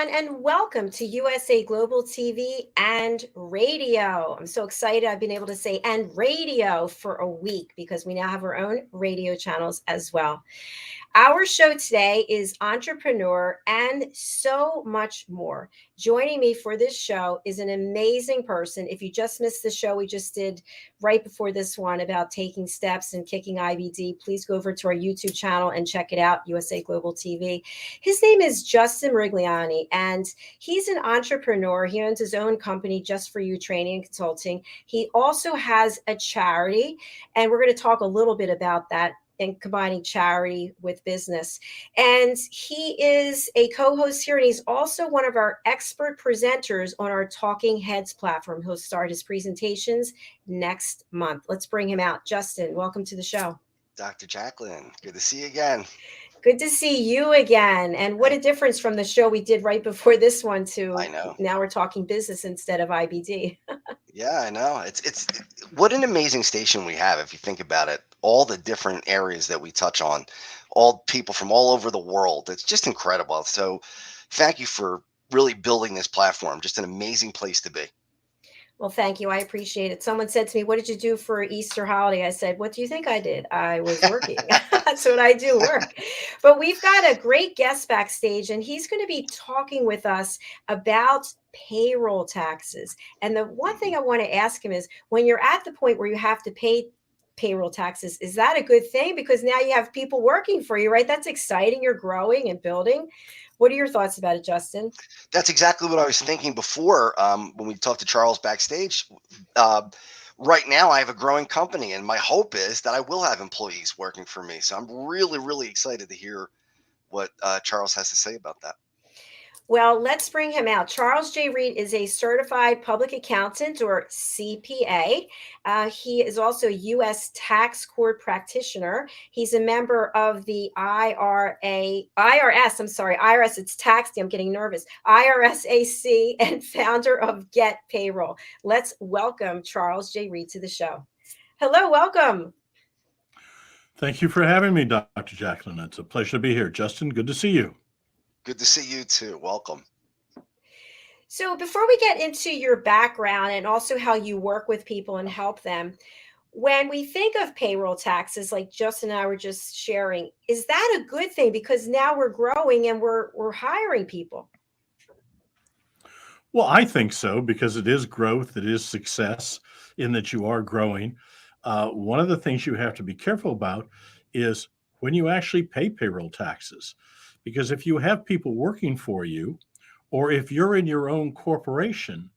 And welcome to USA Global TV and Radio. I'm so excited I've been able to say and radio for a week because we now have our own radio channels as well. Our show today is entrepreneur and so much more. Joining me for this show is an amazing person. If you just missed the show we just did right before this one about taking steps and kicking IBD, please go over to our YouTube channel and check it out, USA Global TV. His name is Justin MIRIGLIANI, and he's an entrepreneur. He owns his own company, Just For You Training and Consulting. He also has a charity, and we're going to talk a little bit about that and combining charity with business. And he is a co-host here, and he's also one of our expert presenters on our Talking Heads platform. He'll start his presentations next month. Let's bring him out. Justin, welcome to the show. Dr. JACALYN, good to see you again. Good to see you again. And what a difference from the show we did right before this one to I know. Now we're talking business instead of IBD. Yeah, I know. It's what an amazing station we have if you think about it. All the different areas that we touch on, all people from all over the world. It's just incredible. So thank you for really building this platform. Just an amazing place to be. Well, thank you. I appreciate it. Someone said to me, "What did you do for Easter holiday?" I said, "What do you think I did? I was working." That's what I do, work. But we've got a great guest backstage, and he's going to be talking with us about payroll taxes. And the one thing I want to ask him is, when you're at the point where you have to pay payroll taxes, is that a good thing? Because now you have people working for you, right? That's exciting. You're growing and building. What are your thoughts about it, Justin? That's exactly what I was thinking before when we talked to Charles backstage. Right now, I have a growing company, and my hope is that I will have employees working for me. So I'm really, really excited to hear what Charles has to say about that. Well, let's bring him out. Charles J. Reed is a certified public accountant, or CPA. He is also a U.S. tax court practitioner. He's a member of the IRS, it's tax day, I'm getting nervous, IRSAC, and founder of GetPayroll. Let's welcome Charles J. Reed to the show. Hello, welcome. Thank you for having me, Dr. JACALYN. It's a pleasure to be here. Justin, good to see you. Good to see you too. Welcome. So before we get into your background and also how you work with people and help them, when we think of payroll taxes, like Justin and I were just sharing, is that a good thing? Because now we're growing and we're hiring people. Well, I think so, because it is growth, it is success in that you are growing. One of the things you have to be careful about is when you actually pay payroll taxes. Because if you have people working for you, or if you're in your own corporation,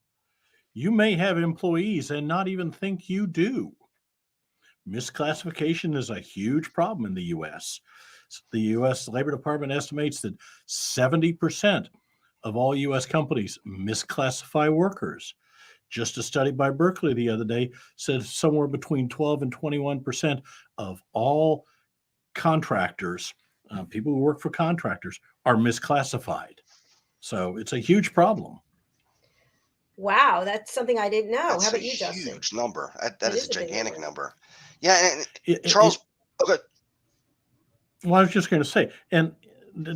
you may have employees and not even think you do. Misclassification is a huge problem in the U.S. The U.S. Labor Department estimates that 70% of all U.S. companies misclassify workers. Just a study by Berkeley the other day said somewhere between 12 and 21% of all contractors, people who work for contractors, are misclassified. So it's a huge problem. Wow, that's something I didn't know. That's How about you, Justin? Huge number. That is a gigantic number. Yeah, and Charles. Okay. Well, I was just going to say, and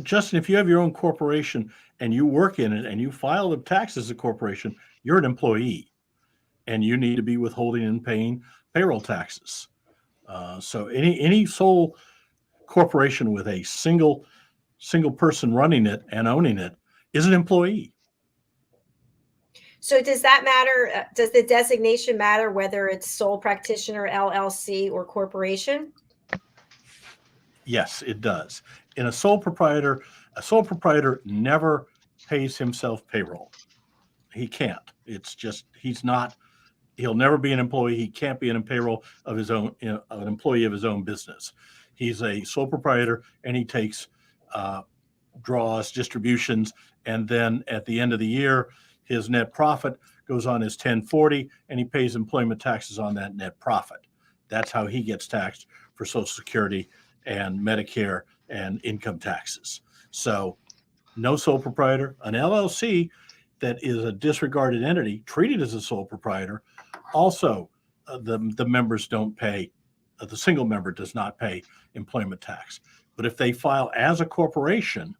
Justin, if you have your own corporation and you work in it and you file the tax as a corporation, you're an employee, and you need to be withholding and paying payroll taxes. So any sole corporation with a single person running it and owning it is an employee. So does that matter? Does the designation matter whether it's sole practitioner, LLC, or corporation? Yes, it does. In a sole proprietor never pays himself payroll. He can't. It's just, he's not He'll never be an employee. He can't be an payroll of his own, an employee of his own business. He's a sole proprietor, and he takes draws, distributions, and then at the end of the year, his net profit goes on his 1040, and he pays employment taxes on that net profit. That's how he gets taxed for Social Security and Medicare and income taxes. So no sole proprietor. An LLC that is a disregarded entity treated as a sole proprietor, also the members don't pay, the single member does not pay employment tax. But if they file as a corporation,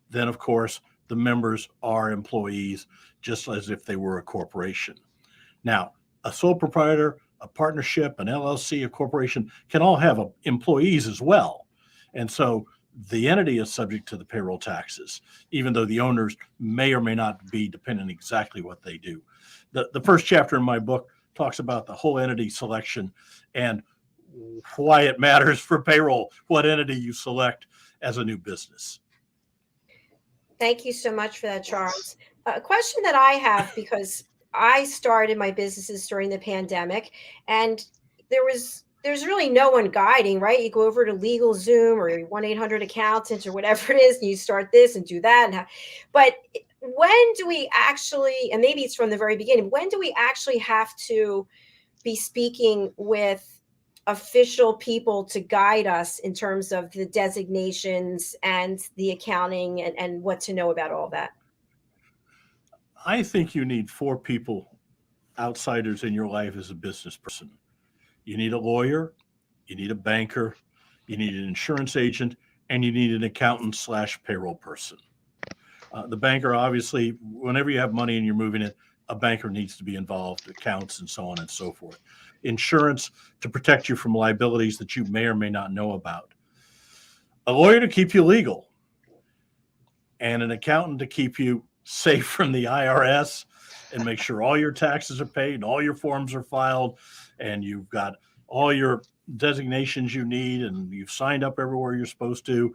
then of course the members are employees just as if they were a corporation. Now, a sole proprietor, a partnership, an LLC, a corporation can all have employees as well. And so the entity is subject to the payroll taxes, even though the owners may or may not be, depending on exactly what they do. The first chapter in my book talks about the whole entity selection and why it matters for payroll, what entity you select as a new business. Thank you so much for that, Charles. A question that I have, because I started my businesses during the pandemic, and there's really no one guiding, right? You go over to LegalZoom or 1-800-accountant or whatever it is, and you start this and do that. But when do we actually, and maybe it's from the very beginning, when do we actually have to be speaking with official people to guide us in terms of the designations and the accounting and what to know about all that? I think you need 4 people, outsiders in your life as a business person. You need a lawyer, you need a banker, you need an insurance agent, and you need an accountant / payroll person. The banker, obviously, whenever you have money and you're moving it, a banker needs to be involved, accounts and so on and so forth. Insurance to protect you from liabilities that you may or may not know about. A lawyer to keep you legal, and an accountant to keep you safe from the IRS and make sure all your taxes are paid and all your forms are filed and you've got all your designations you need and you've signed up everywhere you're supposed to.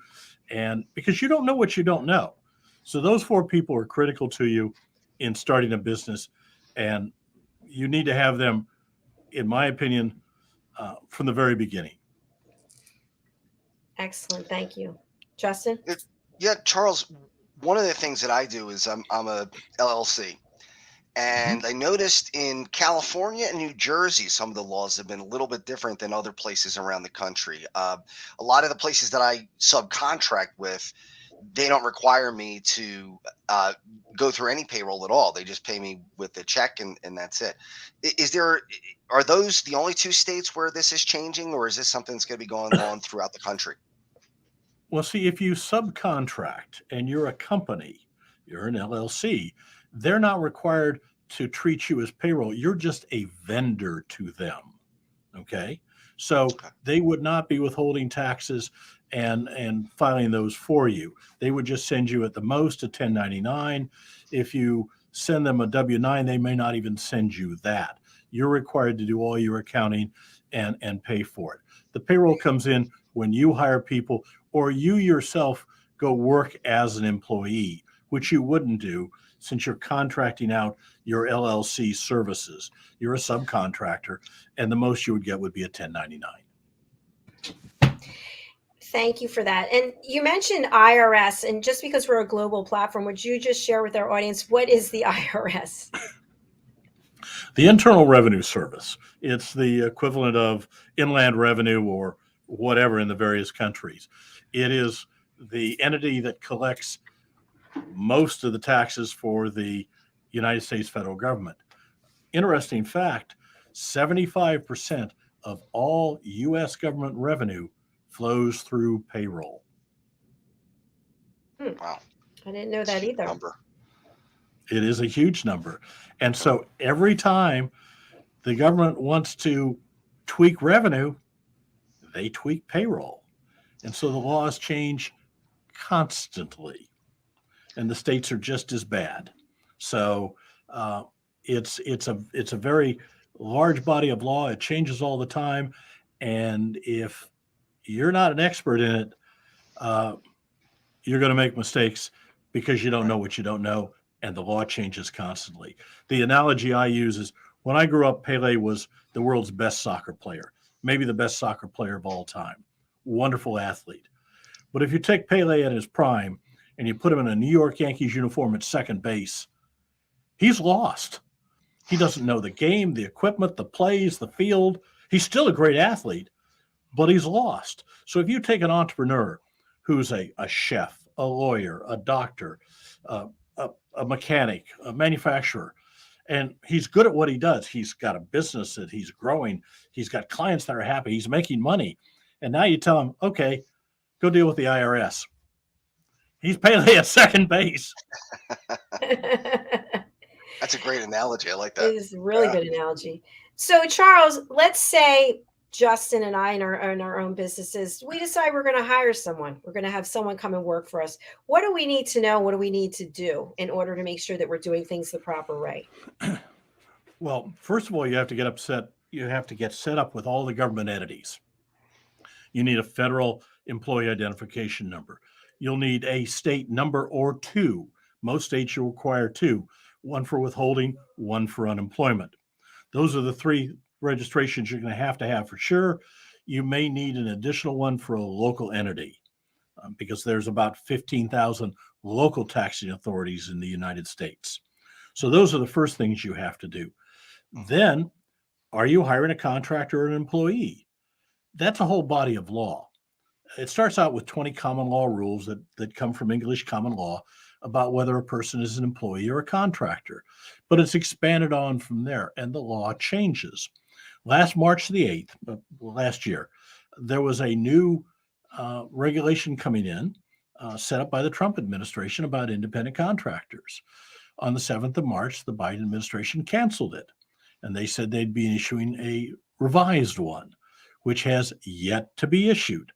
And because you don't know what you don't know. So those 4 people are critical to you in starting a business, and you need to have them, in my opinion, from the very beginning. Excellent. Thank you. Justin? Yeah, Charles, one of the things that I do is I'm a LLC. And I noticed in California and New Jersey, some of the laws have been a little bit different than other places around the country. A lot of the places that I subcontract with, they don't require me to go through any payroll at all. They just pay me with a check and that's it. Are those the only 2 states where this is changing, or is this something that's going to be going on throughout the country? Well, see, if you subcontract and you're a company, you're an LLC, they're not required to treat you as payroll. You're just a vendor to them. Okay. So they would not be withholding taxes and filing those for you. They would just send you at the most a 1099. If you send them a W-9, they may not even send you that. You're required to do all your accounting and pay for it. The payroll comes in when you hire people or you yourself go work as an employee, which you wouldn't do since you're contracting out your LLC services. You're a subcontractor, and the most you would get would be a 1099. Thank you for that. And you mentioned IRS, and just because we're a global platform, would you just share with our audience, what is the IRS? The Internal Revenue Service. It's the equivalent of Inland Revenue or whatever in the various countries. It is the entity that collects most of the taxes for the United States federal government. Interesting fact, 75% of all U.S. government revenue flows through payroll. Wow. I didn't know that either. Number. It is a huge number. And so every time the government wants to tweak revenue, they tweak payroll. And so the laws change constantly. And the states are just as bad. So it's a very large body of law. It changes all the time. And if you're not an expert in it, you're going to make mistakes because you don't know what you don't know. And the law changes constantly. The analogy I use is When I grew up, Pele was the world's best soccer player, maybe the best soccer player of all time. Wonderful athlete. But if you take Pele at his prime and you put him in a New York Yankees uniform at second base, he's lost. He doesn't know the game, the equipment, the plays, the field. He's still a great athlete, but he's lost. So if you take an entrepreneur who's a chef, a lawyer, a doctor, a mechanic, a manufacturer, and he's good at what he does. He's got a business that he's growing. He's got clients that are happy. He's making money. And now you tell him, okay, go deal with the IRS. He's Pele at second base. That's a great analogy. I like that. It is a really good analogy. So, Charles, let's say Justin and I in our own businesses, we decide we're going to hire someone. We're going to have someone come and work for us. What do we need to know? What do we need to do in order to make sure that we're doing things the proper way? Well, first of all, you have to get set up with all the government entities. You need a federal employee identification number. You'll need a state number or two. Most states will require two, one for withholding, one for unemployment. Those are the three registrations you're going to have for sure. You may need an additional one for a local entity because there's about 15,000 local taxing authorities in the United States. So those are the first things you have to do. Then, are you hiring a contractor or an employee? That's a whole body of law. It starts out with 20 common law rules that come from English common law about whether a person is an employee or a contractor, but it's expanded on from there and the law changes. Last March the 8th, last year, there was a new regulation coming in set up by the Trump administration about independent contractors. On the 7th of March, the Biden administration canceled it, and they said they'd be issuing a revised one, which has yet to be issued.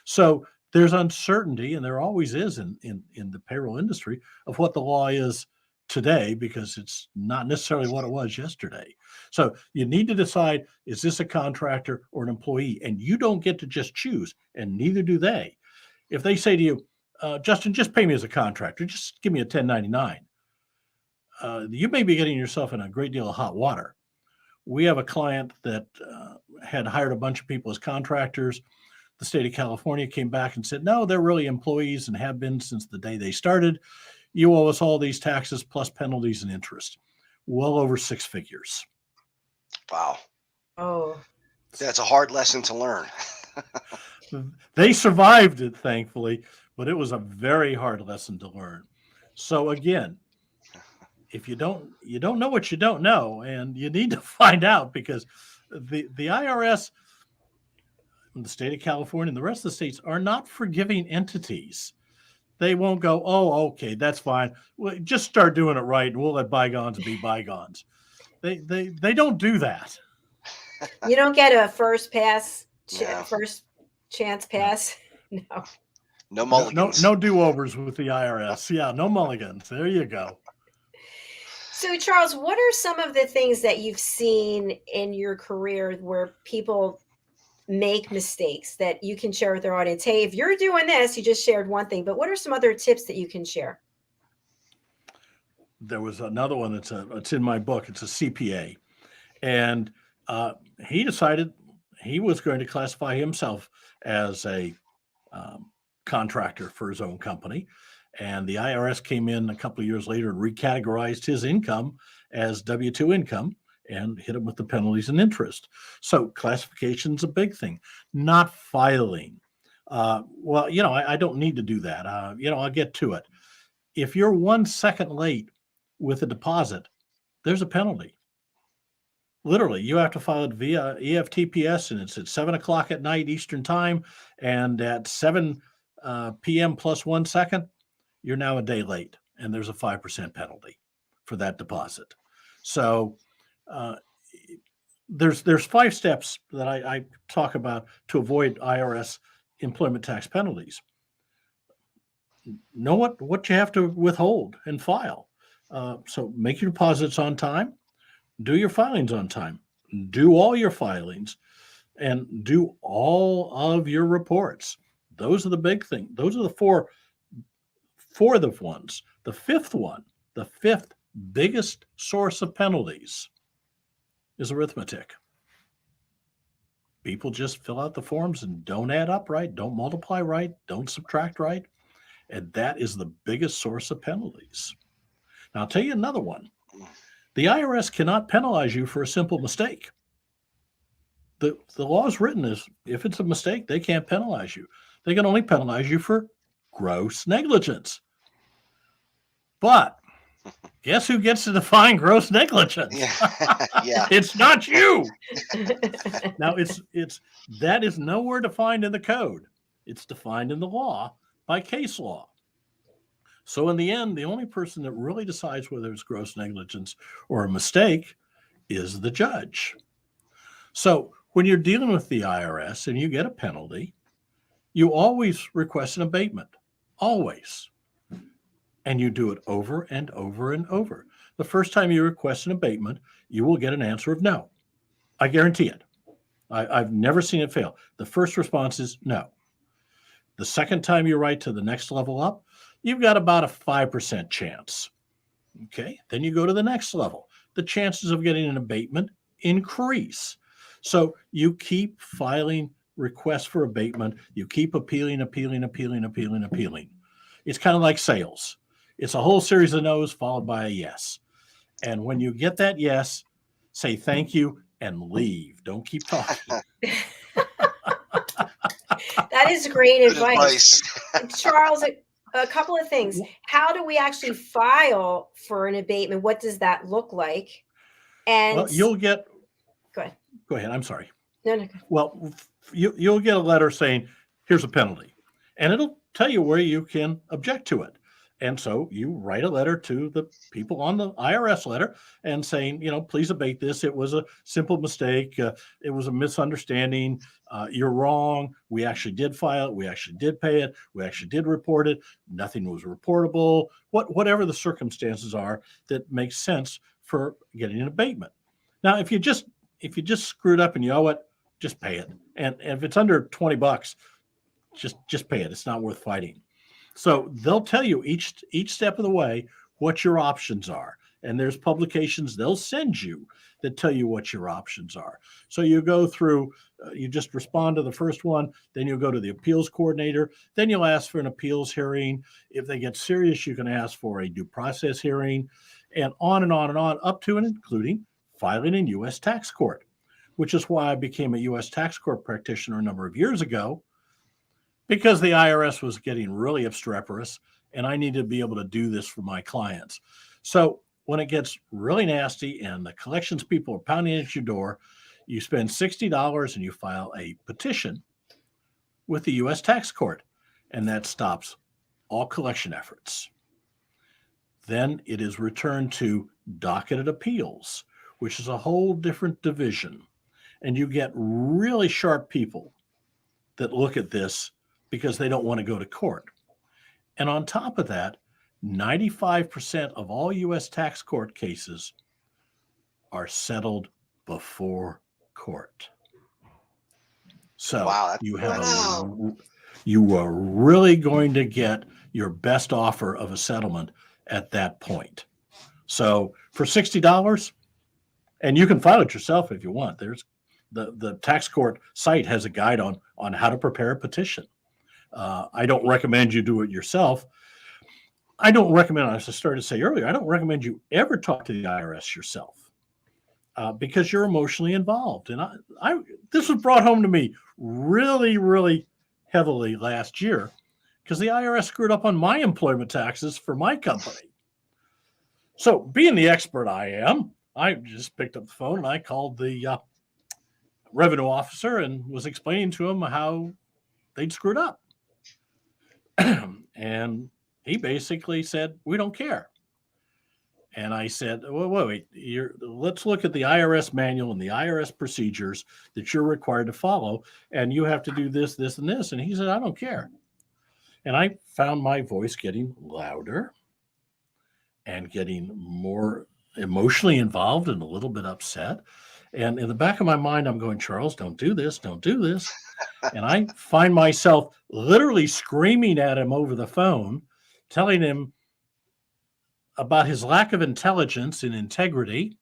So there's uncertainty, and there always is in the payroll industry, of what the law is today, because it's not necessarily what it was yesterday. So you need to decide, is this a contractor or an employee? And you don't get to just choose, and neither do they. If they say to you, Justin, just pay me as a contractor, just give me a 1099, you may be getting yourself in a great deal of hot water. We have a client that had hired a bunch of people as contractors. The state of California came back and said, no, they're really employees and have been since the day they started. You owe us all these taxes plus penalties and interest. Well over six figures. Wow. Oh. That's a hard lesson to learn. They survived it, thankfully, but it was a very hard lesson to learn. So again, if you don't know what you don't know, and you need to find out, because the IRS, the state of California and the rest of the states are not forgiving entities. They won't go, oh, okay, that's fine. Well, just start doing it right, and we'll let bygones be bygones. They don't do that. You don't get a first pass, No. first chance pass. No. No mulligans. No do-overs with the IRS. Yeah, no mulligans. There you go. So, Charles, what are some of the things that you've seen in your career where people make mistakes that you can share with their audience? Hey, if you're doing this, you just shared one thing, but what are some other tips that you can share? There was another one it's in my book. It's a CPA, and he decided he was going to classify himself as a contractor for his own company, and the IRS came in a couple of years later and recategorized his income as W-2 income and hit him with the penalties and interest. So classification's a big thing. Not filing. Well, I don't need to do that. I'll get to it. If you're 1 second late with a deposit, there's a penalty. Literally, you have to file it via EFTPS, and it's at 7 o'clock at night Eastern time, and at 7 p.m. plus 1 second, you're now a day late, and there's a 5% penalty for that deposit. So there's 5 steps that I talk about to avoid IRS employment tax penalties. Know what you have to withhold and file. So make your deposits on time, do your filings on time, do all your filings, and do all of your reports. Those are the big things. Those are the four of the ones. The fifth biggest source of penalties is arithmetic. People just fill out the forms and don't add up right, don't multiply right, don't subtract right. And that is the biggest source of penalties. Now, I'll tell you another one. The IRS cannot penalize you for a simple mistake. The law is written as if it's a mistake, they can't penalize you. They can only penalize you for gross negligence. But guess who gets to define gross negligence? Yeah. It's not you. Now, that is nowhere defined in the code. It's defined in the law by case law. So in the end, the only person that really decides whether it's gross negligence or a mistake is the judge. So when you're dealing with the IRS and you get a penalty, you always request an abatement, always. And you do it over and over and over. The first time you request an abatement, you will get an answer of no. I guarantee it. I've never seen it fail. The first response is no. The second time you write to the next level up, you've got about a 5% chance. Okay, then you go to the next level. The chances of getting an abatement increase. So you keep filing requests for abatement. You keep appealing. It's kind of like sales. It's a whole series of no's followed by a yes. And when you get that yes, say thank you and leave. Don't keep talking. That is great Good advice. Charles, a couple of things. How do we actually file for an abatement? What does that look like? And well, you'll get. Go ahead. Go ahead. I'm sorry. No. Well, you'll get a letter saying, here's a penalty. And it'll tell you where you can object to it. And so you write a letter to the people on the IRS letter and saying, please abate this. It was a simple mistake. It was a misunderstanding. You're wrong. We actually did file it. We actually did pay it. We actually did report it. Nothing was reportable. Whatever the circumstances are that makes sense for getting an abatement. Now, if you just screwed up and you owe it, just pay it. And if it's under $20, just pay it. It's not worth fighting. So they'll tell you each step of the way what your options are. And there's publications they'll send you that tell you what your options are. So you go through, you just respond to the first one, then you'll go to the appeals coordinator, then you'll ask for an appeals hearing. If they get serious, you can ask for a due process hearing, and on and on and on, up to and including filing in U.S. tax court, which is why I became a U.S. tax court practitioner a number of years ago, because the IRS was getting really obstreperous and I needed to be able to do this for my clients. So when it gets really nasty and the collections people are pounding at your door, you spend $60 and you file a petition with the U.S. tax court, and that stops all collection efforts. Then it is returned to docketed appeals, which is a whole different division. And you get really sharp people that look at this because they don't want to go to court. And on top of that, 95% of all U.S. tax court cases are settled before court. So wow, you are really going to get your best offer of a settlement at that point. So for $60, and you can file it yourself if you want. There's the tax court site has a guide on how to prepare a petition. I don't recommend you do it yourself. I don't recommend, as I started to say earlier, I don't recommend you ever talk to the IRS yourself because you're emotionally involved. And this was brought home to me really, really heavily last year because the IRS screwed up on my employment taxes for my company. So being the expert I am, I just picked up the phone and I called the revenue officer and was explaining to him how they'd screwed up. And he basically said, we don't care. And I said, well, wait, let's look at the IRS manual and the IRS procedures that you're required to follow. And you have to do this, this, and this. And he said, I don't care. And I found my voice getting louder and getting more emotionally involved and a little bit upset. And in the back of my mind, I'm going, Charles, don't do this. Don't do this. And I find myself literally screaming at him over the phone, telling him about his lack of intelligence and integrity.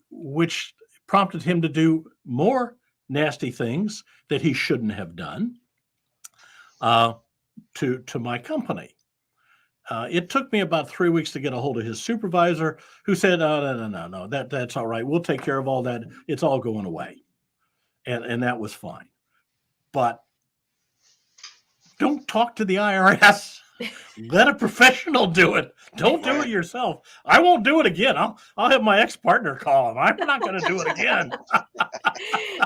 which prompted him to do more nasty things that he shouldn't have done to my company. It took me about 3 weeks to get a hold of his supervisor, who said, "Oh, no, that's all right. We'll take care of all that. It's all going away," and that was fine. But don't talk to the IRS. Let a professional do it. Don't do it yourself. I won't do it again. I'll have my ex-partner call him. I'm not going to do it again.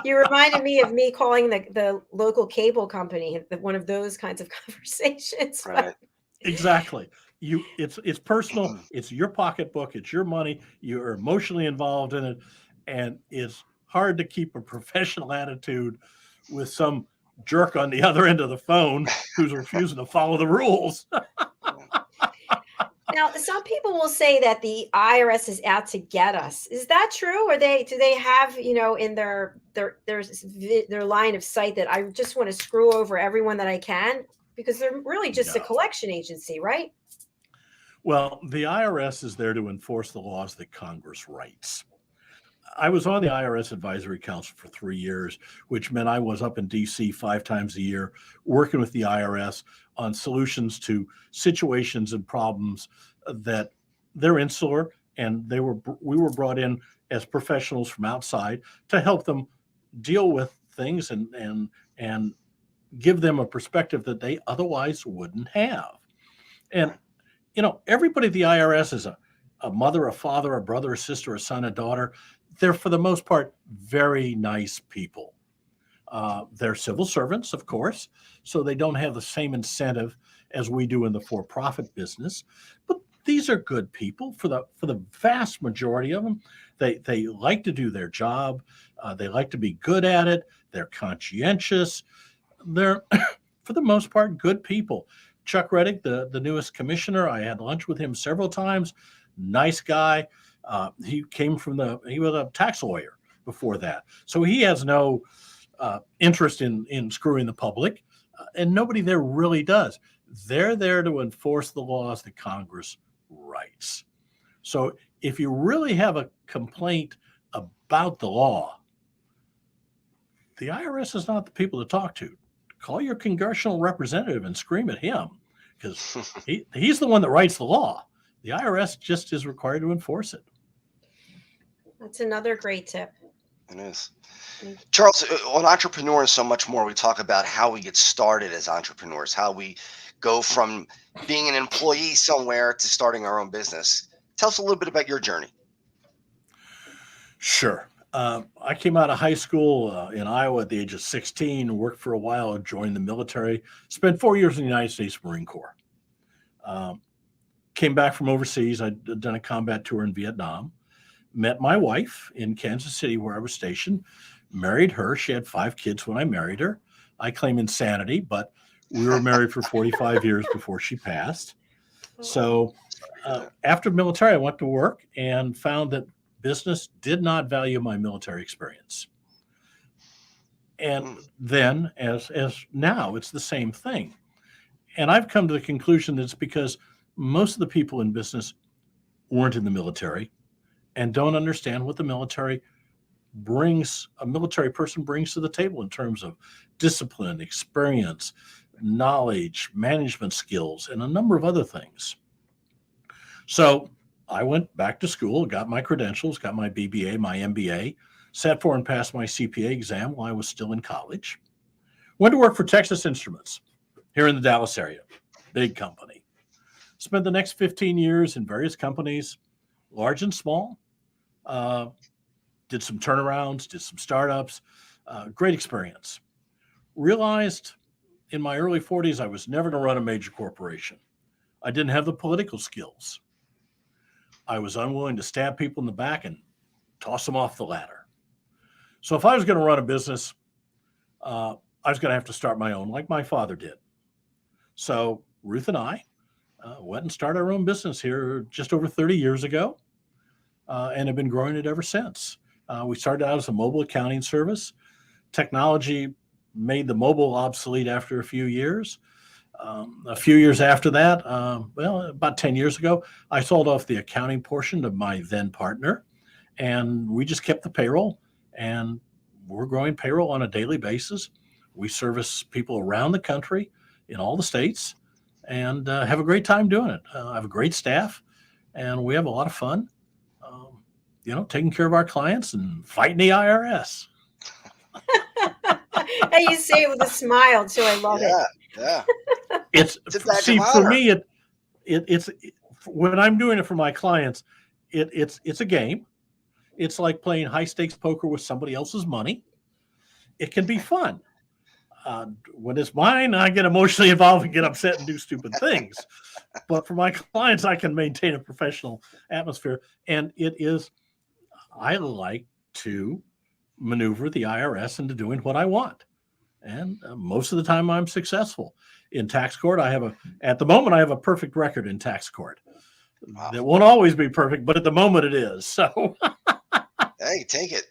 You reminded me of me calling the local cable company, one of those kinds of conversations. Right. Exactly. It's personal. It's your pocketbook. It's your money. You're emotionally involved in it, and it's hard to keep a professional attitude with some jerk on the other end of the phone who's refusing to follow the rules. Now, some people will say that the IRS is out to get us. Is that true? Or do they have, in their line of sight that I just want to screw over everyone that I can? Because they're really just a collection agency, right? Well, the IRS is there to enforce the laws that Congress writes. I was on the IRS Advisory Council for 3 years, which meant I was up in DC 5 times a year working with the IRS on solutions to situations and problems that they're insular, and we were brought in as professionals from outside to help them deal with things and give them a perspective that they otherwise wouldn't have. And everybody at the IRS is a mother, a father, a brother, a sister, a son, a daughter. They're, for the most part, very nice people. They're civil servants, of course, so they don't have the same incentive as we do in the for-profit business. But these are good people. For the vast majority of them, they like to do their job. They like to be good at it. They're conscientious. They're, for the most part, good people. Chuck Reddick, the newest commissioner, I had lunch with him several times. Nice guy. He was a tax lawyer before that. So he has no interest in screwing the public, and nobody there really does. They're there to enforce the laws that Congress writes. So if you really have a complaint about the law, the IRS is not the people to talk to. Call your congressional representative and scream at him, because he's the one that writes the law. The IRS just is required to enforce it. That's another great tip. It is. Charles, on Entrepreneurs So Much More, we talk about how we get started as entrepreneurs, how we go from being an employee somewhere to starting our own business. Tell us a little bit about your journey. Sure. I came out of high school in Iowa at the age of 16, worked for a while, joined the military, spent 4 years in the United States Marine Corps. Came back from overseas. I'd done a combat tour in Vietnam, met my wife in Kansas City where I was stationed, married her. She had 5 kids when I married her. I claim insanity, but we were married for 45 years before she passed. So after military, I went to work and found that business did not value my military experience. And then as now, it's the same thing. And I've come to the conclusion that it's because most of the people in business weren't in the military and don't understand what the military person brings to the table in terms of discipline, experience, knowledge, management skills, and a number of other things. So I went back to school, got my credentials, got my BBA, my MBA, sat for and passed my CPA exam while I was still in college. Went to work for Texas Instruments here in the Dallas area, big company. Spent the next 15 years in various companies, large and small. Did some turnarounds, did some startups, great experience. Realized in my early 40s, I was never going to run a major corporation. I didn't have the political skills. I was unwilling to stab people in the back and toss them off the ladder. So if I was going to run a business, I was going to have to start my own, like my father did. So Ruth and I went and started our own business here just over 30 years ago, and have been growing it ever since. We started out as a mobile accounting service. Technology made the mobile obsolete after a few years. A few years after that, about 10 years ago, I sold off the accounting portion to my then partner, and we just kept the payroll, and we're growing payroll on a daily basis. We service people around the country in all the states, and have a great time doing it. I have a great staff, and we have a lot of fun, taking care of our clients and fighting the IRS. And you say it with a smile too. I love it. Yeah. It's a badge see, of for honor. me, it's when I'm doing it for my clients, it's a game. It's like playing high stakes poker with somebody else's money. It can be fun. When it's mine, I get emotionally involved and get upset and do stupid things. But for my clients, I can maintain a professional atmosphere. And I like to maneuver the IRS into doing what I want. And most of the time I'm successful. In tax court, at the moment, I have a perfect record in tax court. Wow. It won't always be perfect, but at the moment it is. So, hey, take it.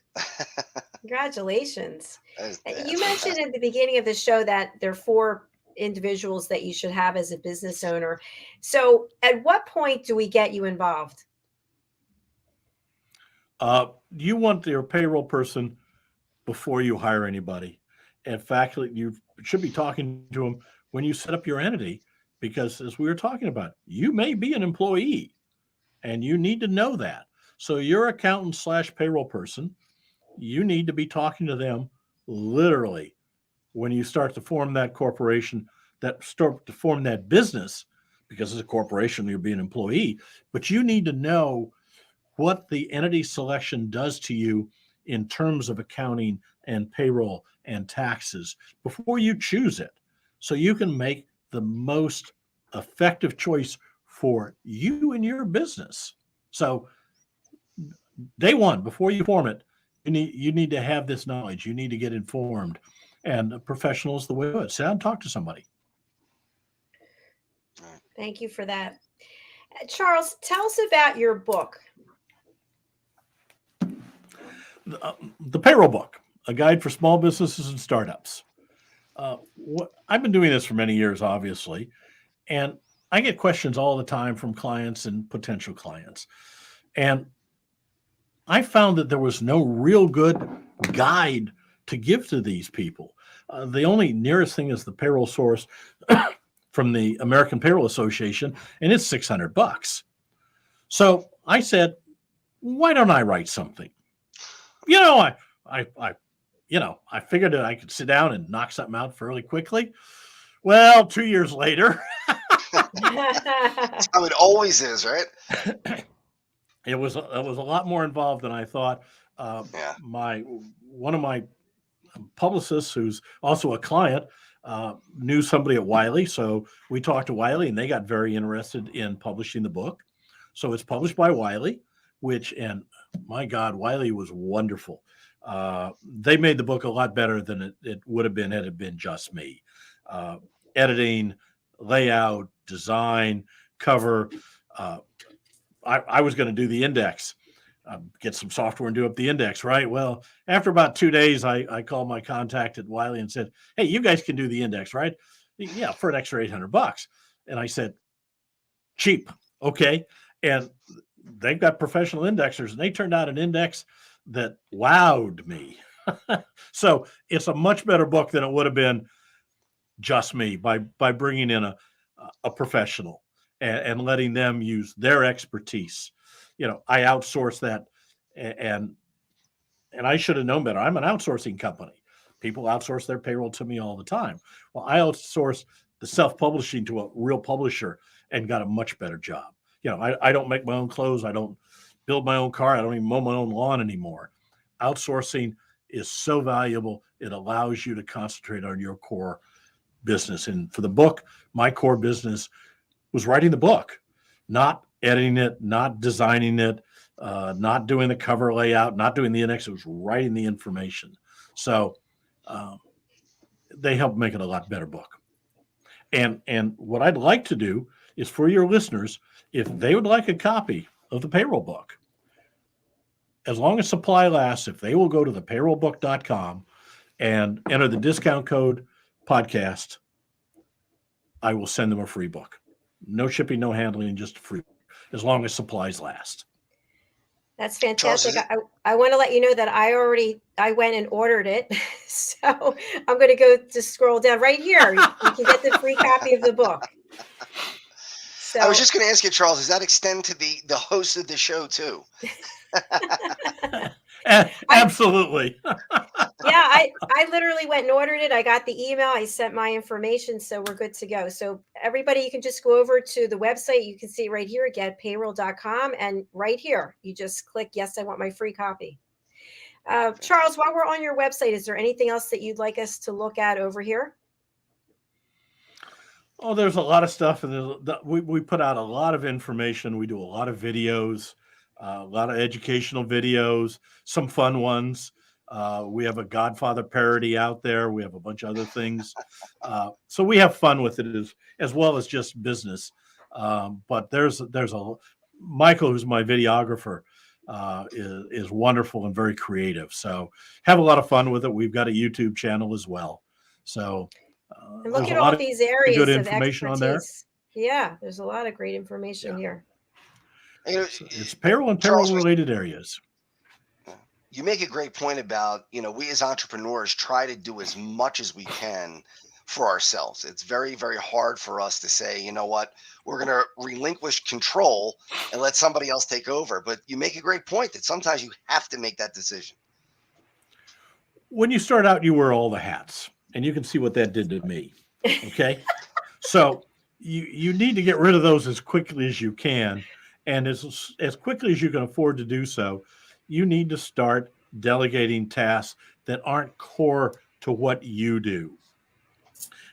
Congratulations. That's You mentioned at the beginning of the show that there are 4 individuals that you should have as a business owner. So at what point do we get you involved? You want your payroll person before you hire anybody. In fact, you should be talking to them when you set up your entity, because as we were talking about, you may be an employee and you need to know that. So your accountant / payroll person, you need to be talking to them literally when you start to form that corporation, start to form that business, because as a corporation, you'll be an employee, but you need to know what the entity selection does to you in terms of accounting and payroll and taxes before you choose it, so you can make the most effective choice for you and your business. So day one, before you form it, you need to have this knowledge. You need to get informed, and a professional is the way to do it. Sit down and talk to somebody. Thank you for that. Charles, tell us about your book. The Payroll Book, a guide for small businesses and startups. I've been doing this for many years, obviously, and I get questions all the time from clients and potential clients. And I found that there was no real good guide to give to these people. The only nearest thing is the payroll source from the American Payroll Association, and it's $600. So I said, why don't I write something? I figured that I could sit down and knock something out fairly quickly. Well, 2 years later, That's how it always is, right? it was a lot more involved than I thought. One of my publicists, who's also a client, knew somebody at Wiley, so we talked to Wiley, and they got very interested in publishing the book. So it's published by Wiley, and my God, Wiley was wonderful. They made the book a lot better than it would have been had it been just me. Editing, layout, design, cover. I was going to do the index, get some software and do up the index, right? Well, after about 2 days, I called my contact at Wiley and said, hey, you guys can do the index, right? Yeah, for an extra $800. And I said, cheap. Okay. And they've got professional indexers, and they turned out an index that wowed me. So it's a much better book than it would have been just me by bringing in a professional and letting them use their expertise. I outsource that, and I should have known better. I'm an outsourcing company. People outsource their payroll to me all the time. Well, I outsource the self-publishing to a real publisher and got a much better job. I don't make my own clothes. I don't build my own car. I don't even mow my own lawn anymore. Outsourcing is so valuable. It allows you to concentrate on your core business. And for the book, my core business was writing the book, not editing it, not designing it, not doing the cover layout, not doing the index. It was writing the information. So they helped make it a lot better book. And what I'd like to do is, for your listeners, if they would like a copy of the payroll book, as long as supply lasts, if they will go to thepayrollbook.com and enter the discount code podcast, I will send them a free book. No shipping, no handling, just free, as long as supplies last. That's Charles, fantastic. is it? I want to let you know that I went and ordered it. So I'm going to go to scroll down right here. You can get the free copy of the book. I was So just going to ask you, Charles, does that extend to the host of the show too? Absolutely. yeah, I literally went and ordered it. I got the email. I sent my information, so we're good to go. So everybody, you can just go over to the website. You can see right here, getpayroll.com, and right here, you just click, yes, I want my free copy. Charles, while we're on your website, is there anything else that you'd like us to look at over here? Oh, there's a lot of stuff, and we put out a lot of information. We do a lot of videos, a lot of educational videos, some fun ones. We have a Godfather parody out there. We have a bunch of other things. So we have fun with it as well as just business. But there's a Michael, who's my videographer, is wonderful and very creative. So have a lot of fun with it. We've got a YouTube channel as well. So And look there's at a all lot of these good areas of information on there. expertise. Yeah, there's a lot of great information Yeah. here. You know, It's payroll and Charles, payroll-related areas. you make a great point about, we as entrepreneurs try to do as much as we can for ourselves. It's very, very hard for us to say, you know what, we're going to relinquish control and let somebody else take over. But you make a great point that sometimes you have to make that decision. When you start out, you wear all the hats, and you can see what that did to me. Okay. So you need to get rid of those as quickly as you can. And as quickly as you can afford to do so, you need to start delegating tasks that aren't core to what you do.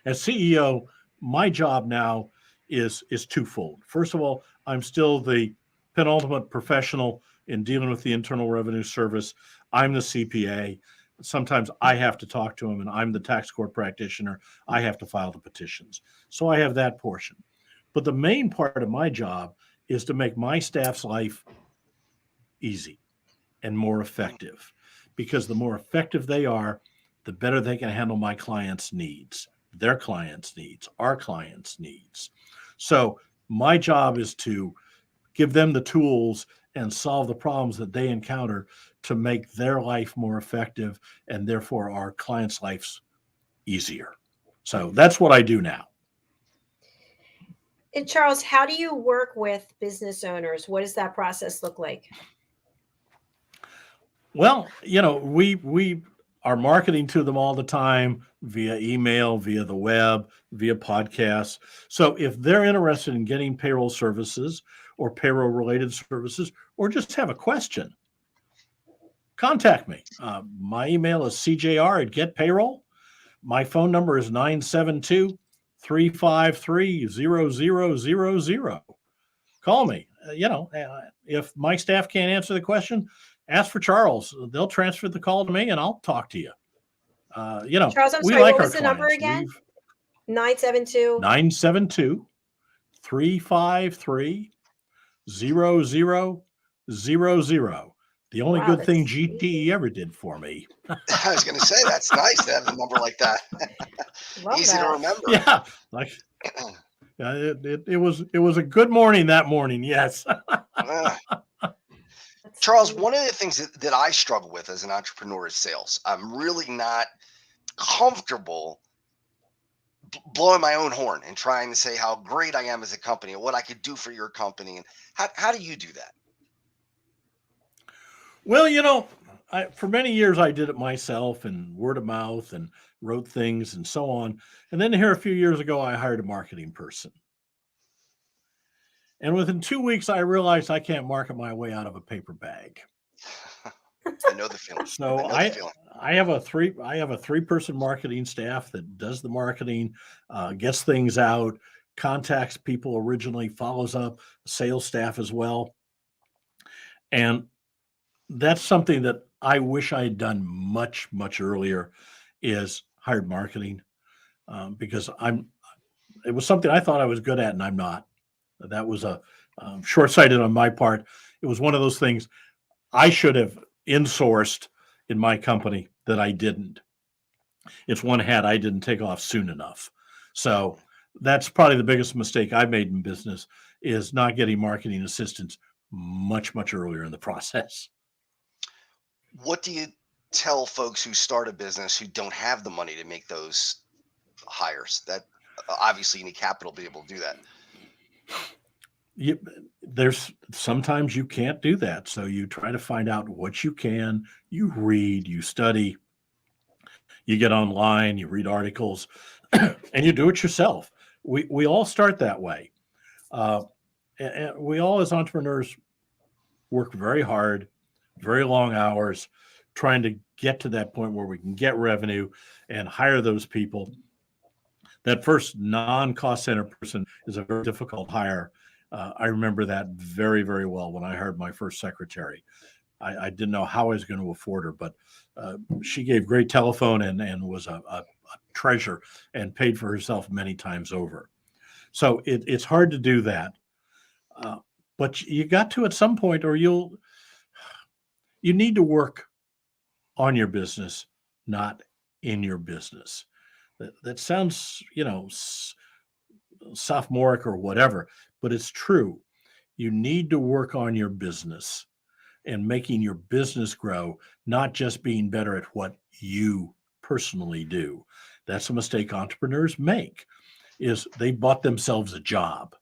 As CEO, my job now is twofold. First of all, I'm still the penultimate professional in dealing with the Internal Revenue Service. I'm the CPA. Sometimes I have to talk to him, and I'm the tax court practitioner. I have to file the petitions. So I have that portion. But the main part of my job is to make my staff's life easy and more effective, because the more effective they are, the better they can handle my clients' needs, their clients' needs, our clients' needs. So my job is to give them the tools and solve the problems that they encounter to make their life more effective and therefore our clients' lives easier. So that's what I do now. And Charles, how do you work with business owners? What does that process look like? Well, we are marketing to them all the time via email, via the web, via podcasts. So if they're interested in getting payroll services or payroll-related services, or just have a question, contact me. My email is cjr@getpayroll. My phone number is 972-353-0000. Call me. If my staff can't answer the question, ask for Charles. They'll transfer the call to me and I'll talk to you. Charles, I'm we sorry, like what our was the number clients. again? 972 972-353-0000. The only Wow, good thing that's GTE ever did for me. I was going to say, that's nice to have a number like that. love Easy to that. remember. Yeah, like it was a good morning that morning. Yes. Charles, one of the things that I struggle with as an entrepreneur is sales. I'm really not comfortable blowing my own horn and trying to say how great I am as a company and what I could do for your company. And how do you do that? Well, for many years I did it myself and word of mouth and wrote things and so on. And then here a few years ago, I hired a marketing person. And within 2 weeks, I realized I can't market my way out of a paper bag. I know the feeling. So I have a 3-person marketing staff that does the marketing, gets things out, contacts people originally, follows up, sales staff as well. And that's something that I wish I had done much, much earlier, is hired marketing, because it was something I thought I was good at and I'm not. That was a short-sighted on my part. It was one of those things I should have insourced in my company that I didn't. It's one hat I didn't take off soon enough. So that's probably the biggest mistake I've made in business, is not getting marketing assistance much, much earlier in the process. What do you tell folks who start a business who don't have the money to make those hires? That obviously you need capital to be able to do that. There's sometimes you can't do that. So you try to find out what you can, you read, you study, you get online, you read articles, and you do it yourself. We all start that way. And we all as entrepreneurs work very hard, very long hours, trying to get to that point where we can get revenue and hire those people. That first non-cost center person is a very difficult hire. I remember that very, very well when I hired my first secretary. I didn't know how I was going to afford her, but she gave great telephone and was a treasure and paid for herself many times over. So it's hard to do that. But you got to at some point, or you need to work on your business, not in your business. That sounds, sophomoric or whatever, but it's true. You need to work on your business and making your business grow, not just being better at what you personally do. That's a mistake entrepreneurs make, is they bought themselves a job.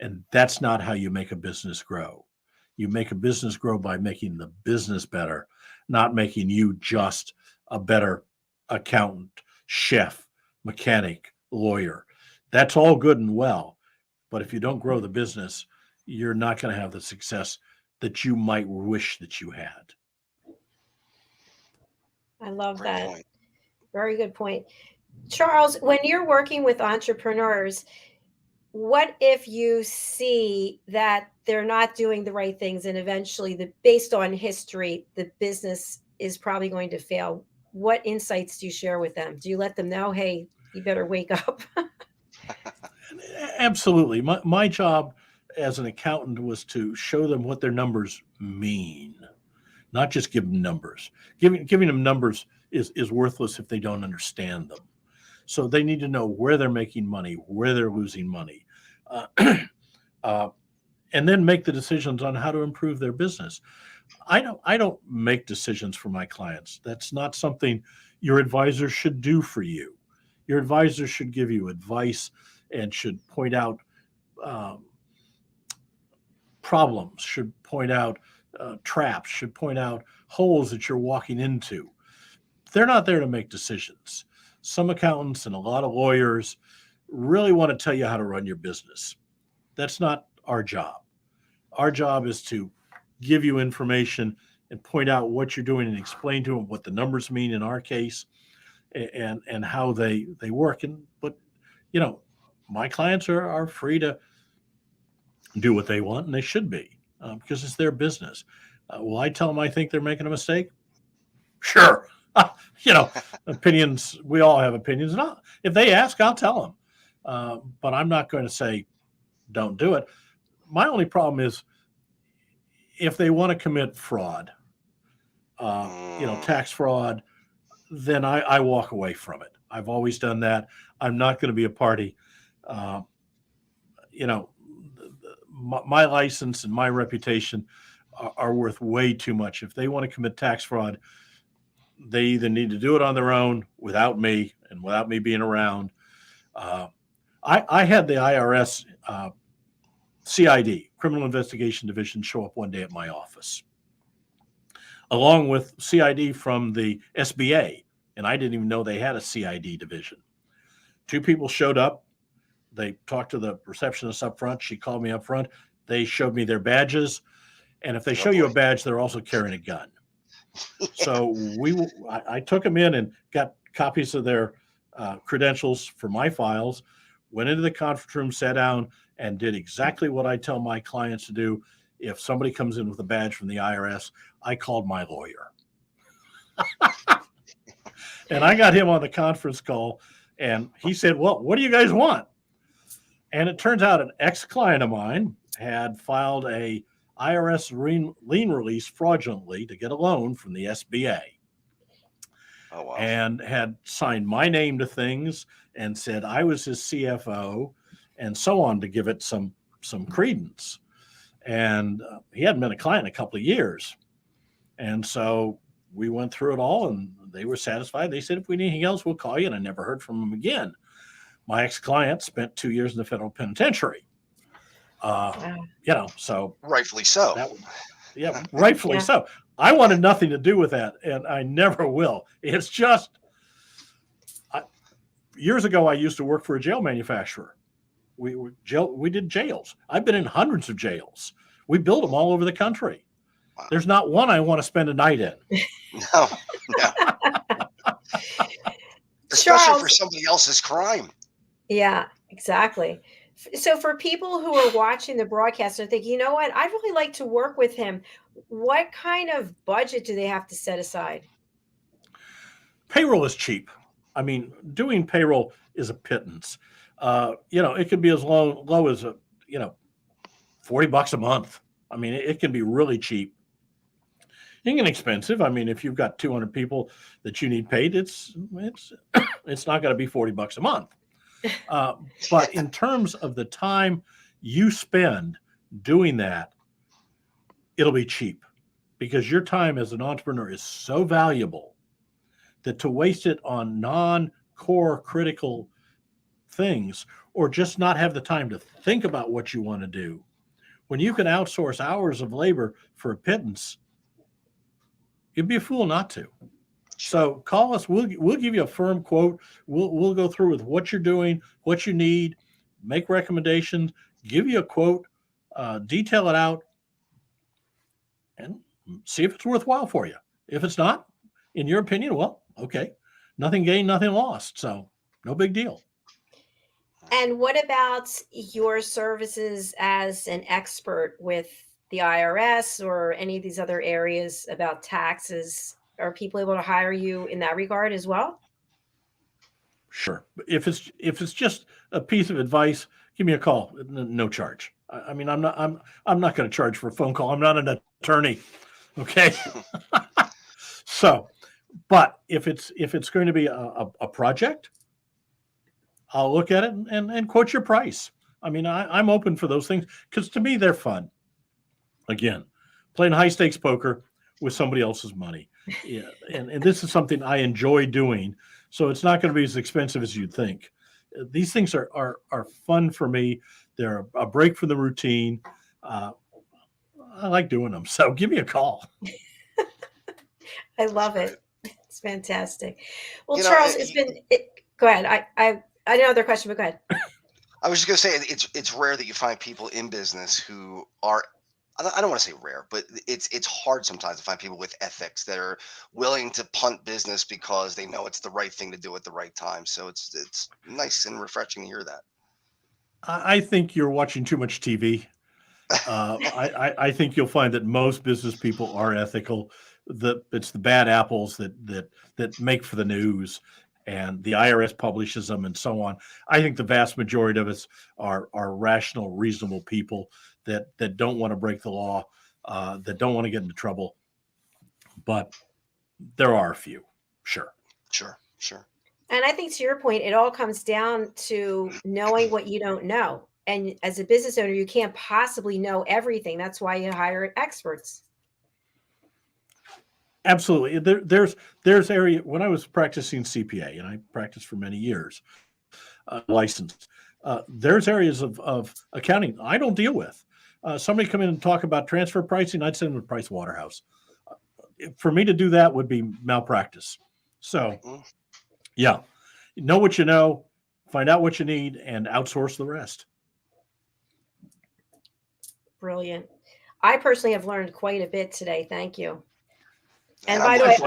And that's not how you make a business grow. You make a business grow by making the business better, not making you just a better accountant, chef, mechanic, lawyer. That's all good and well. But if you don't grow the business, you're not going to have the success that you might wish that you had. I love Great that. point. Very good point. Charles, when you're working with entrepreneurs, what if you see that they're not doing the right things and eventually, based on history, the business is probably going to fail? What insights do you share with them? Do you let them know, hey, you better wake up? Absolutely. My job as an accountant was to show them what their numbers mean, not just give them numbers. Giving them numbers is worthless if they don't understand them. So they need to know where they're making money, where they're losing money, and then make the decisions on how to improve their business. I don't make decisions for my clients. That's not something your advisor should do for you. Your advisor should give you advice and should point out problems, should point out traps, should point out holes that you're walking into. They're not there to make decisions. Some accountants and a lot of lawyers really want to tell you how to run your business. That's not our job. Our job is to give you information and point out what you're doing and explain to them what the numbers mean in our case and how they work. But my clients are free to do what they want, and they should be because it's their business. Will I tell them I think they're making a mistake? Sure. Opinions, we all have opinions. And if they ask, I'll tell them. But I'm not going to say, don't do it. My only problem is if they want to commit fraud, tax fraud, then I walk away from it. I've always done that. I'm not going to be a party. My license and my reputation are worth way too much. If they want to commit tax fraud, they either need to do it on their own without me and without me being around. I had the IRS CID, Criminal Investigation Division, show up one day at my office, along with CID from the SBA, and I didn't even know they had a CID division. Two people showed up. They talked to the receptionist up front. She called me up front. They showed me their badges, and if they show you a badge, they're also carrying a gun. So I took them in and got copies of their credentials for my files, went into the conference room, sat down, and did exactly what I tell my clients to do. If somebody comes in with a badge from the IRS, I called my lawyer. And I got him on the conference call, and he said, well, what do you guys want? And it turns out an ex-client of mine had filed a IRS lien release fraudulently to get a loan from the SBA. Oh, wow. And had signed my name to things and said I was his CFO and so on to give it some credence. and he hadn't been a client in a couple of years. And so we went through it all, and they were satisfied. They said, if we need anything else, we'll call you. And I never heard from him again. My ex-client spent 2 years in the federal penitentiary. So rightfully so. Rightfully so. I wanted nothing to do with that, and I never will. It's just, years ago, I used to work for a jail manufacturer. We did jails. I've been in hundreds of jails. We build them all over the country. Wow. There's not one I want to spend a night in. No. Especially Charles, for somebody else's crime. Yeah, exactly. So for people who are watching the broadcast and think, you know what, I'd really like to work with him, what kind of budget do they have to set aside? Payroll is cheap. I mean, doing payroll is a pittance. It could be as low as $40 a month. I mean, it can be really cheap. Inexpensive. I mean, if you've got 200 people that you need paid, it's not going to be $40 a month. But in terms of the time you spend doing that, it'll be cheap, because your time as an entrepreneur is so valuable that to waste it on non-core critical things, or just not have the time to think about what you want to do, when you can outsource hours of labor for a pittance, you'd be a fool not to. So call us. We'll give you a firm quote. We'll go through with what you're doing, what you need, make recommendations, give you a quote, detail it out, and see if it's worthwhile for you. If it's not, in your opinion, well, okay, nothing gained, nothing lost. So no big deal. And what about your services as an expert with the IRS or any of these other areas about taxes? Are people able to hire you in that regard as well? Sure. If it's just a piece of advice, give me a call. No charge. I mean, I'm not going to charge for a phone call. I'm not an attorney. Okay. So, but if it's going to be a project, I'll look at it and quote your price. I mean, I'm open for those things, because to me, they're fun. Again, playing high stakes poker with somebody else's money. Yeah. And this is something I enjoy doing. So it's not going to be as expensive as you'd think. These things are fun for me. They're a break from the routine. I like doing them. So give me a call. I love it. It's fantastic. Well, Charles, go ahead. I had another question, but go ahead. I was just going to say, it's rare that you find people in business who are, I don't want to say rare, but it's hard sometimes to find people with ethics that are willing to punt business because they know it's the right thing to do at the right time. So it's nice and refreshing to hear that. I think you're watching too much TV. I think you'll find that most business people are ethical. It's the bad apples that make for the news, and the IRS publishes them and so on. I think the vast majority of us are rational, reasonable people that don't want to break the law, that don't want to get into trouble. But there are a few, sure. And I think, to your point, it all comes down to knowing what you don't know. And as a business owner, you can't possibly know everything. That's why you hire experts. Absolutely. There's area, when I was practicing CPA, and I practiced for many years, licensed, there's areas of accounting I don't deal with. Somebody come in and talk about transfer pricing, I'd send them to Price Waterhouse. For me to do that would be malpractice. So, yeah, know what you know, find out what you need, and outsource the rest. Brilliant. I personally have learned quite a bit today. Thank you. And by the way,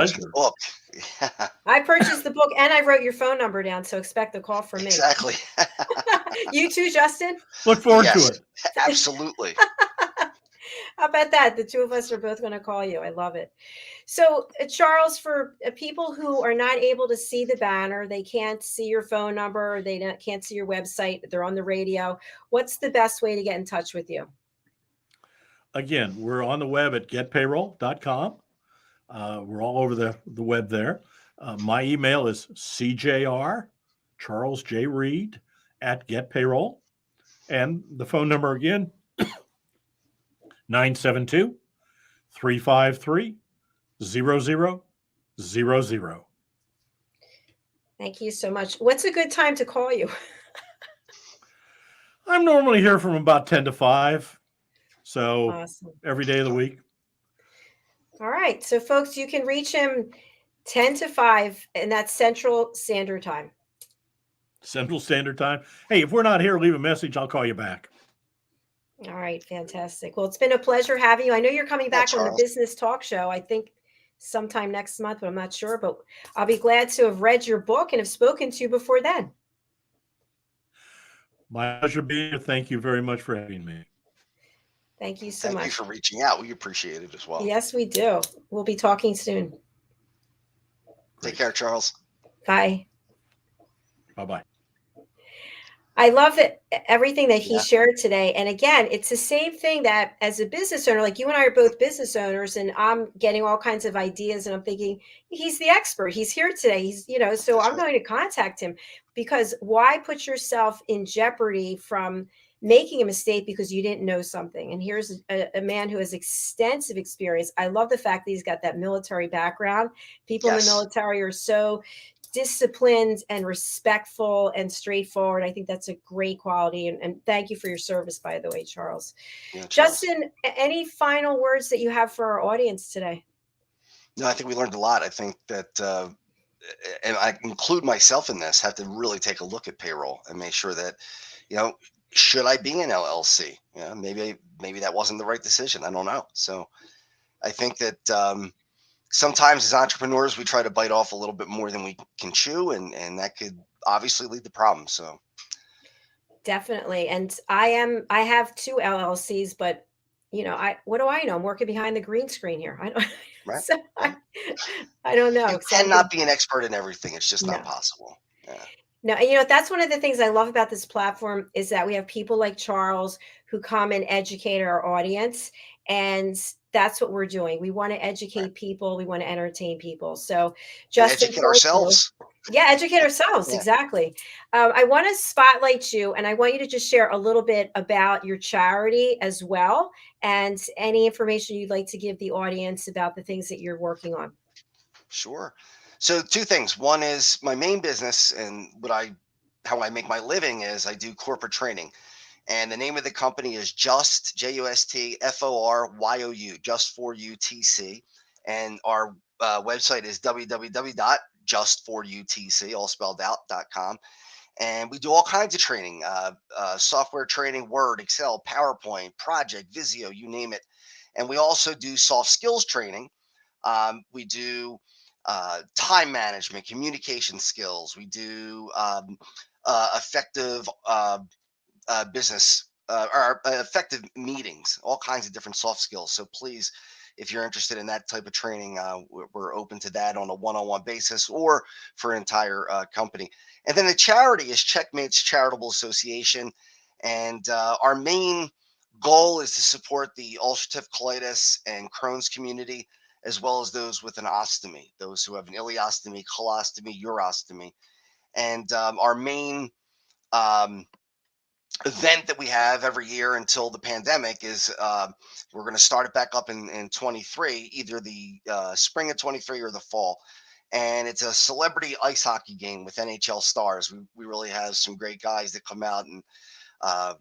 I purchased the book and I wrote your phone number down, so expect a call from me. Exactly. You too, Justin? Look forward to it. Absolutely. How about that? The two of us are both going to call you. I love it. So, Charles, for people who are not able to see the banner, they can't see your phone number, they can't see your website, they're on the radio, what's the best way to get in touch with you? Again, we're on the web at getpayroll.com. We're all over the web there. My email is CJR, Charles J. Reed, @GetPayroll. And the phone number again, 972-353-0000. Thank you so much. What's a good time to call you? I'm normally here from about 10 to 5. So Awesome. every day of the week. All right. So folks, you can reach him 10 to 5, and that's Central Standard Time. Central Standard Time. Hey, if we're not here, leave a message. I'll call you back. All right. Fantastic. Well, it's been a pleasure having you. I know you're coming back on the Charles. Business Talk Show, I think sometime next month, but I'm not sure. But I'll be glad to have read your book and have spoken to you before then. My pleasure being here. Thank you very much for having me. Thank you so Thank much. you for reaching out. We appreciate it as well. Yes, we do. We'll be talking soon. Take care, Charles. Bye. Bye-bye. I love everything that he Yeah. shared today. And again, it's the same thing that as a business owner, like you and I are both business owners, and I'm getting all kinds of ideas, and I'm thinking, he's the expert. He's here today. He's, so That's I'm right. going to contact him, because why put yourself in jeopardy from making a mistake because you didn't know something? And here's a man who has extensive experience. I love the fact that he's got that military background. People in the Yes. military are so disciplined and respectful and straightforward. I think that's a great quality. And thank you for your service, by the way, Charles. Yeah, Charles. Justin, any final words that you have for our audience today? No, I think we learned a lot. I think that, and I include myself in this, have to really take a look at payroll and make sure that, should I be an LLC? Maybe that wasn't the right decision. I don't know. So I think that sometimes as entrepreneurs, we try to bite off a little bit more than we can chew, and that could obviously lead to problems. So definitely. And I have 2 LLCs, but what do I know? I'm working behind the green screen here. I don't, right. so Right. I don't know. You So I cannot be an expert in everything. It's just No. not possible. Yeah. No, and that's one of the things I love about this platform, is that we have people like Charles who come and educate our audience. And that's what we're doing. We want to educate people. We want to entertain people. So And Justin, educate ourselves. Yeah, educate ourselves. Yeah. Exactly. I want to spotlight you, and I want you to just share a little bit about your charity as well, and any information you'd like to give the audience about the things that you're working on. Sure. So 2 things. One is my main business, and how I make my living is I do corporate training. And the name of the company is JUSTFORYOU, Just For You TC. And our website is www.justforyoutc, all spelled out.com. And we do all kinds of training, software training, Word, Excel, PowerPoint, Project, Visio, you name it. And we also do soft skills training. We do time management, communication skills. We do effective business or effective meetings, all kinds of different soft skills. So please, if you're interested in that type of training, we're open to that on a one-on-one basis or for an entire company. And then the charity is Checkmates Charitable Association. And our main goal is to support the ulcerative colitis and Crohn's community, as well as those with an ostomy, those who have an ileostomy, colostomy, urostomy. And our main event that we have every year until the pandemic is we're going to start it back up in 23, either the spring of 23 or the fall. And it's a celebrity ice hockey game with NHL stars. We really have some great guys that come out and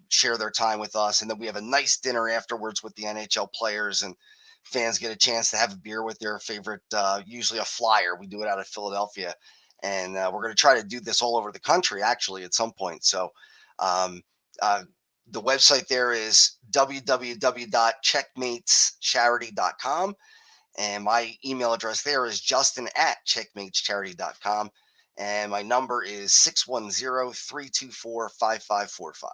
share their time with us. And then we have a nice dinner afterwards with the NHL players, and fans get a chance to have a beer with their favorite, usually a Flyer. We do it out of Philadelphia. And we're going to try to do this all over the country, actually, at some point. So the website there is www.checkmatescharity.com. And my email address there is justin@checkmatescharity.com. And my number is 610-324-5545.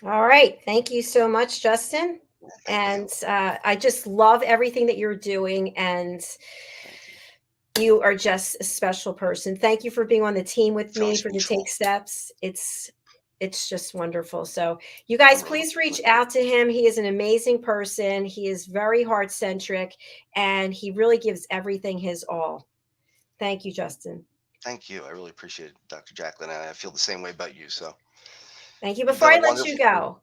All right. Thank you so much, Justin. And I just love everything that you're doing. And you are just a special person. Thank you for being on the team with me for the Take Steps. It's just wonderful. So you guys, please reach out to him. He is an amazing person. He is very heart-centric, and he really gives everything his all. Thank you, Justin. Thank you. I really appreciate it, Dr. JACALYN. And I feel the same way about you. So thank you. Before I let you go,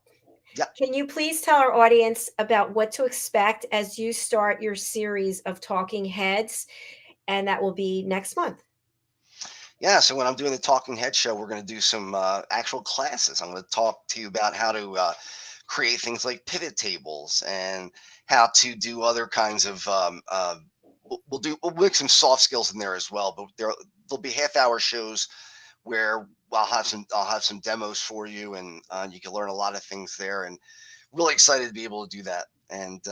Yeah. Can you please tell our audience about what to expect as you start your series of talking heads? And that will be next month. Yeah, so when I'm doing the Talking Head show, we're going to do some actual classes. I'm going to talk to you about how to create things like pivot tables and how to do other kinds of. We'll mix some soft skills in there as well, but there'll be half-hour shows where I'll have some demos for you, and you can learn a lot of things there. And really excited to be able to do that. And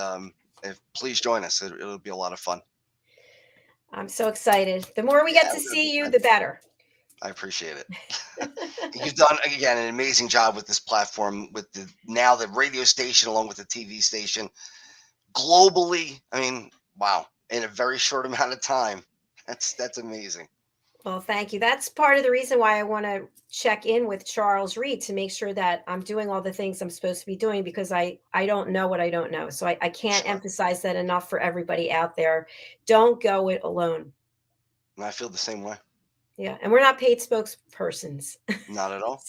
please join us; it'll be a lot of fun. I'm so excited. The more we get to see you, the better. I appreciate it. You've done, again, an amazing job with this platform, with the radio station along with the TV station globally. I mean, wow, in a very short amount of time. That's amazing. Well, thank you. That's part of the reason why I want to check in with Charles Reed to make sure that I'm doing all the things I'm supposed to be doing, because I don't know what I don't know. So I can't emphasize that enough for everybody out there. Don't go it alone. And I feel the same way. Yeah. And we're not paid spokespersons. Not at all.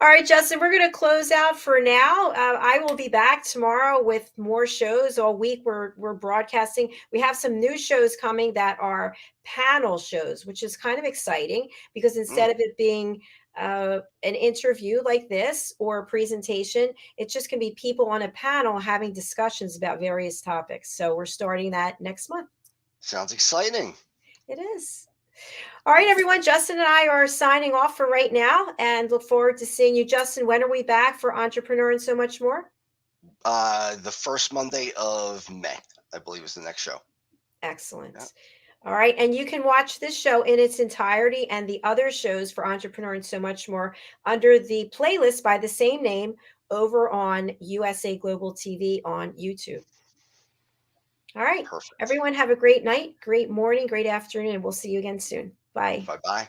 All right, Justin, we're going to close out for now. I will be back tomorrow with more shows. All week we're broadcasting. We have some new shows coming that are panel shows, which is kind of exciting, because instead of it being an interview like this or a presentation, it's just going to be people on a panel having discussions about various topics. So we're starting that next month. Sounds exciting. It is. All right, everyone. Justin and I are signing off for right now, and look forward to seeing you. Justin, when are we back for Entrepreneur and So Much More? The first Monday of May, I believe, is the next show. Excellent. Yeah. All right. And you can watch this show in its entirety and the other shows for Entrepreneur and So Much More under the playlist by the same name over on USA Global TV on YouTube. All right. Perfect. Everyone have a great night, great morning, great afternoon, and we'll see you again soon. Bye. Bye-bye.